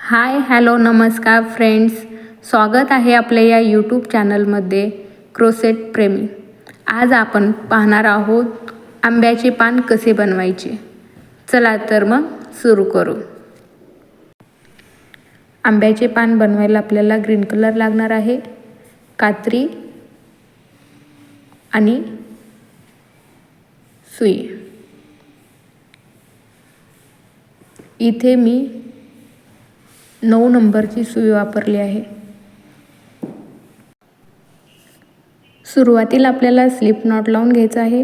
Hi hello नमस्कार friends, स्वागत आहे आपल्या या यूट्यूब चॅनलमध्ये क्रोसेट प्रेमी. आज आपण पाहणार आहोत आंब्याचे पान कसे बनवायचे. चला तर मग सुरू करू. आंब्याचे पान बनवायला आपल्याला ग्रीन कलर लागणार आहे, कात्री आणि सुई. इथे मी 9 नंबरची सुई वापरली आहे. सुरुवातीला आपल्याला स्लिप नॉट लावून घ्यायचा आहे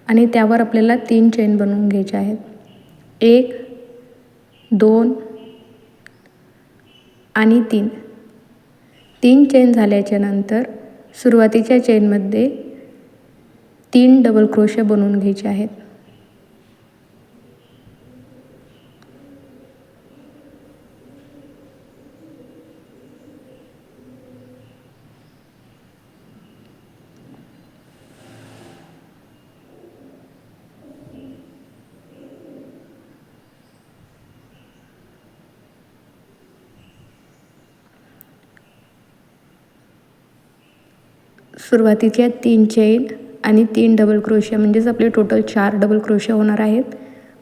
आणि त्यावर आपल्याला 3 चेन बनवून घ्यायचे आहेत. 1 2 आणि 3 चेन झाल्याच्या नंतर सुरुवातीच्या चेनमध्ये 3 डबल क्रोशे बनवून घ्यायचे आहेत. सुरुवातीच्या 3 चेन आणि 3 डबल क्रोशे म्हणजेच आपले टोटल 4 डबल क्रोशे होणार आहेत.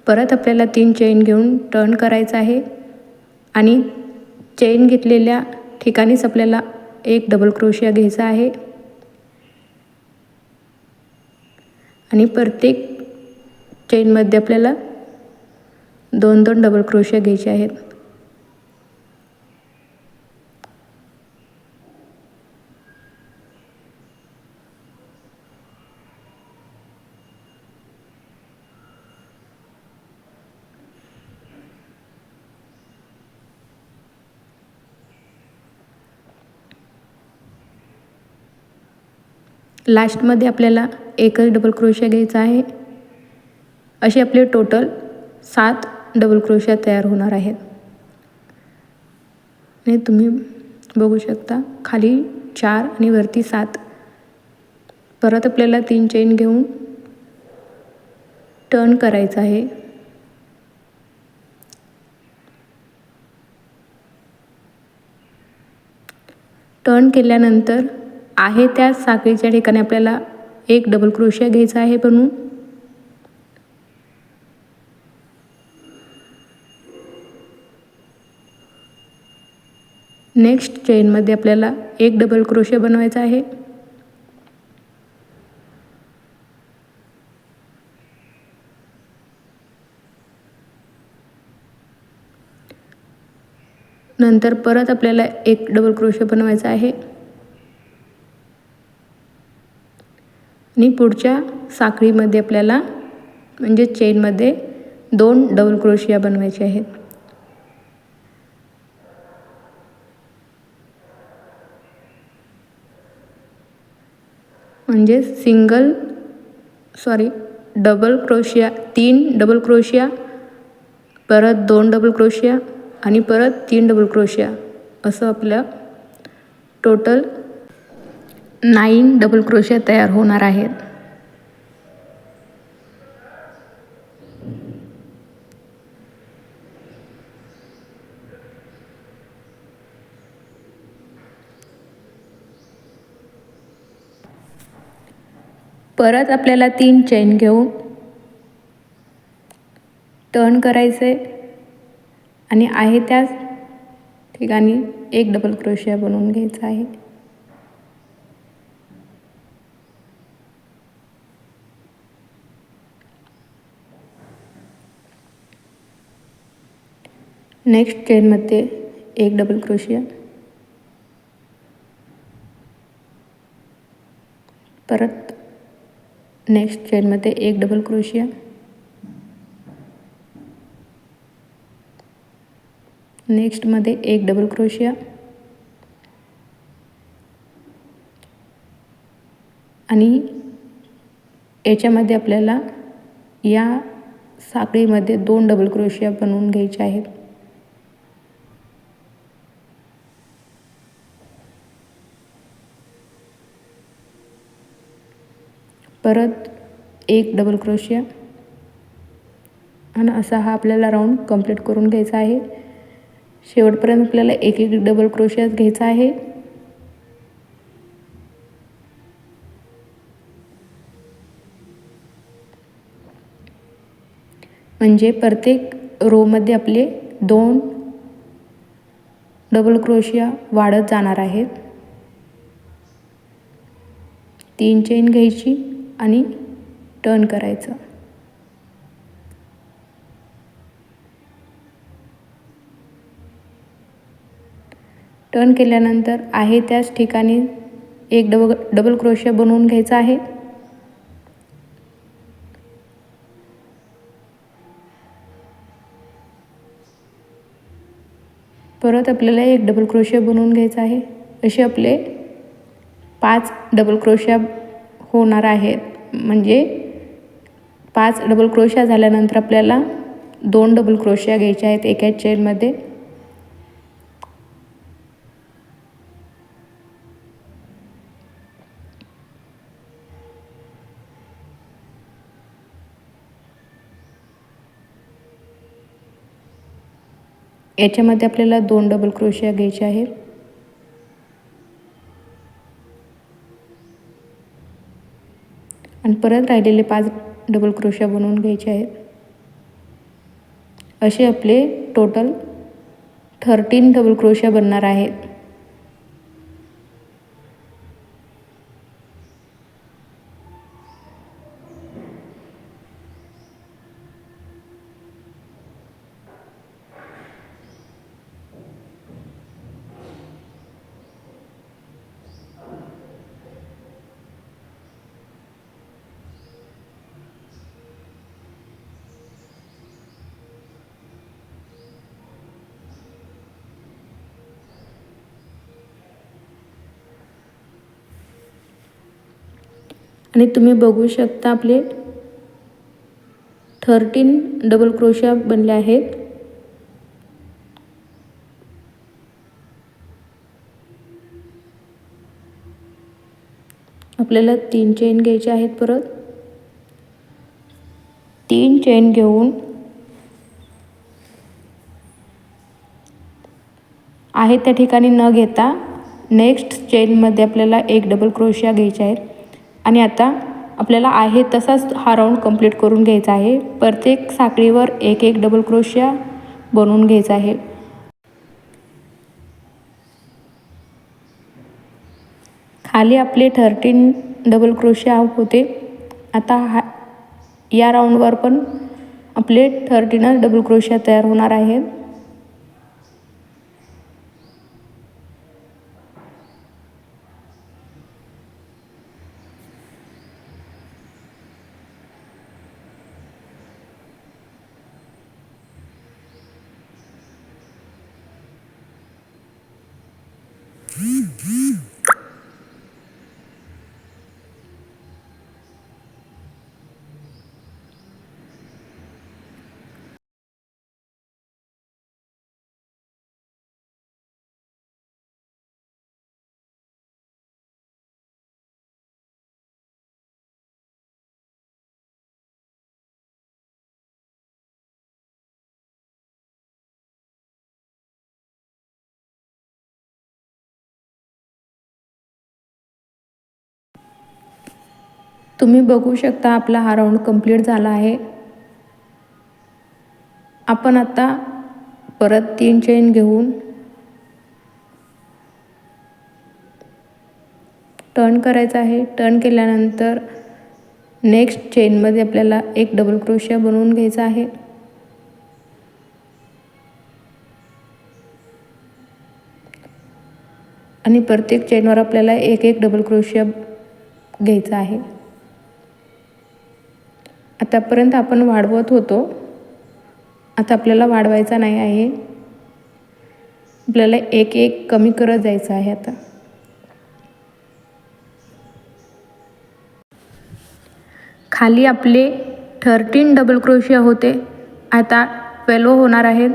परत आपल्याला 3 चेन घेऊन टर्न करायचं आहे आणि चेन घेतलेल्या ठिकाणीच आपल्याला 1 डबल क्रोशिया घ्यायचा आहे आणि प्रत्येक चेनमध्ये आपल्याला 2-2 डबल क्रोशिया घ्यायचे आहेत. लास्टमध्ये आपल्याला 1च डबल क्रोशिया घ्यायचा आहे. असे आपले टोटल 7 डबल क्रोशिया तयार होणार आहेत. आणि तुम्ही बघू शकता खाली 4 आणि वरती 7. परत आपल्याला 3 चेन घेऊन टर्न करायचं आहे. टर्न केल्यानंतर आहे त्या साखळीच्या ठिकाणी आपल्याला 1 डबल क्रोशिया घ्यायचा आहे बनवून. नेक्स्ट चेनमध्ये आपल्याला 1 डबल क्रोशिया बनवायचा आहे. नंतर परत आपल्याला 1 डबल क्रोशिया बनवायचा आहे आणि पुढच्या साखळीमध्ये आपल्याला म्हणजे चेनमध्ये 2 डबल क्रोशिया बनवायचे आहेत. म्हणजे डबल क्रोशिया 3 डबल क्रोशिया, परत 2 डबल क्रोशिया आणि परत 3 डबल क्रोशिया, असं आपलं टोटल 9 डबल क्रोशिया तयार होणार आहेत. परत आपल्याला 3 चेन घेऊन टर्न करायचे आणि आहे त्याच ठिकाणी 1 डबल क्रोशिया बनवून घ्यायचा आहे. नेक्स्ट चेनमध्ये 1 डबल क्रोशिया, परत नेक्स्ट चेनमध्ये 1 डबल क्रोशिया, नेक्स्टमध्ये 1 डबल क्रोशिया आणि याच्यामध्ये आपल्याला या साखळीमध्ये 2 डबल क्रोशिया बनवून घ्यायचे आहेत. परत 1 डबल क्रोशिया आणि असा हा आपल्याला राऊंड कंप्लीट करून घ्यायचा आहे. शेवटपर्यंत आपल्याला एक एक डबल क्रोशिया घ्यायचा आहे. म्हणजे प्रत्येक रोमध्ये आपले 2 डबल क्रोशिया वाढत जाणार आहेत. 3 चेन घ्यायची आणि टर्न करायचं. टर्न केल्यानंतर आहे त्याच ठिकाणी एक डबल क्रोशिया बनवून घ्यायचा आहे. परत आपल्याला एक डबल क्रोशिया बनवून घ्यायचा आहे. असे आपले 5 डबल क्रोशिया होणार आहेत. म्हणजे 5 डबल क्रोशिया झाल्यानंतर आपल्याला 2 डबल क्रोशिया घ्यायचे आहेत एका चेनमध्ये. याच्यामध्ये आपल्याला 2 डबल क्रोशिया घ्यायचे आहेत. आणि परत राहिलेले 5 डबल क्रोशिया बनवून घ्यायचे आहेत. असे आपले टोटल 13 डबल क्रोशिया बनणार आहेत. आणि तुम्ही बघू शकता आपले 13 डबल क्रोशिया बनले आहेत. आपल्याला 3 चेन घ्यायचे आहेत. परत 3 चेन घेऊन आहे त्या ठिकाणी न घेता नेक्स्ट चेनमध्ये आपल्याला एक डबल क्रोशिया घ्यायचे आहेत. आणि आता आपल्याला आहे तसाच हा राऊंड कंप्लीट करून घ्यायचा आहे. प्रत्येक साखळीवर एक एक डबल क्रोशिया बनवून घ्यायचा आहे. खाली आपले 13 डबल क्रोशिया होते. आता या राऊंडवर पण आपले 13 डबल क्रोशिया तयार होणार आहेत. तुम्ही बघू शकता आपला हा राऊंड कंप्लीट झाला आहे. आपण आता परत 3 चेन घेऊन टर्न करायचं आहे. टर्न केल्यानंतर नेक्स्ट चेनमध्ये आपल्याला एक डबल क्रोशिया बनवून घ्यायचा आहे. आणि प्रत्येक चेनवर आपल्याला एक एक डबल क्रोशिया घ्यायचा आहे. आतापर्यंत आपण वाढवत होतो. आता आपल्याला वाढवायचा नाही आहे. आपल्याला एक एक कमी करत जायचं आहे. आता खाली आपले 13 डबल क्रोशिया होते. आता 12 होणार आहेत.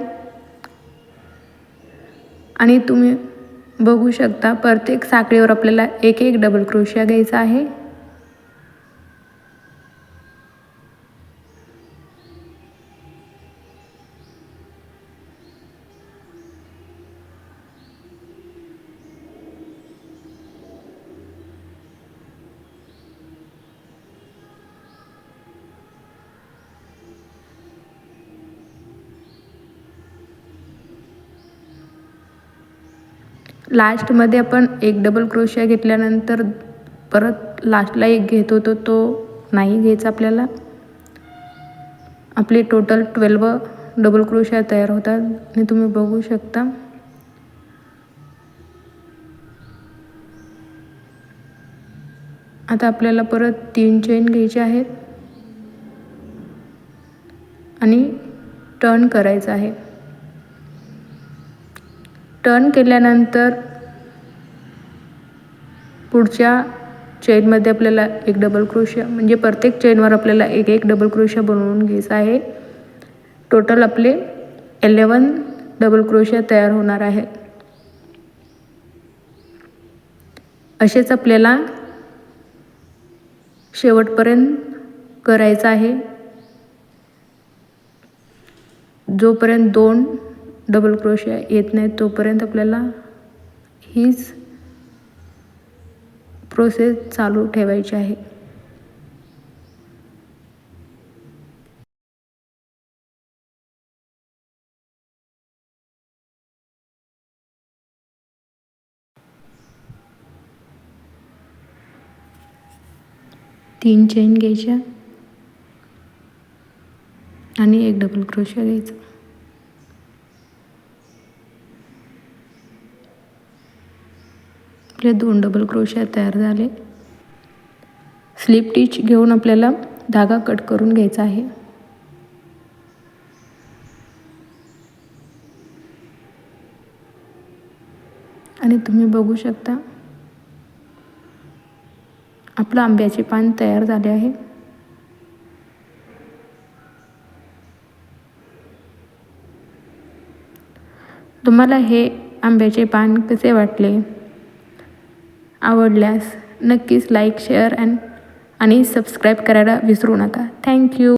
आणि तुम्ही बघू शकता प्रत्येक साखळीवर आपल्याला एक एक डबल क्रोशिया घ्यायचा आहे. लास्टमध्ये आपण एक डबल क्रोशिया घेतल्यानंतर परत लास्टला एक घेत होतो, तो नाही घ्यायचा आपल्याला. आपले टोटल 12 डबल क्रोशिया तयार होतात आणि तुम्ही बघू शकता. आता आपल्याला परत 3 चेन घ्यायचे आहेत आणि टर्न करायचं आहे. टर्न केल्यानंतर पुढच्या चेनमध्ये आपल्याला एक डबल क्रोशिया, म्हणजे प्रत्येक चेनवर आपल्याला एक डबल क्रोशिया बनवून घ्यायचा आहे. टोटल आपले 11 डबल क्रोशिया तयार होणार आहे. असेच आपल्याला शेवटपर्यंत करायचं आहे. जोपर्यंत 2 डबल क्रोशिया येत नाही तोपर्यंत आपल्याला हीच प्रोसेस चालू ठेवायची आहे. तीन चेन घ्यायच्या आणि एक डबल क्रोशिया घ्यायचा. आपले 2 डबल क्रोशिया तयार झाले. स्लिप स्टिच घेऊन आपल्याला धागा कट करून घ्यायचा आहे. आणि तुम्ही बघू शकता आपलं आंब्याचे पान तयार झाले आहे. तुम्हाला हे आंब्याचे पान कसे वाटले? आवडल्यास नक्कीच लाईक, शेअर आणि सबस्क्राईब करायला विसरू नका. थँक्यू.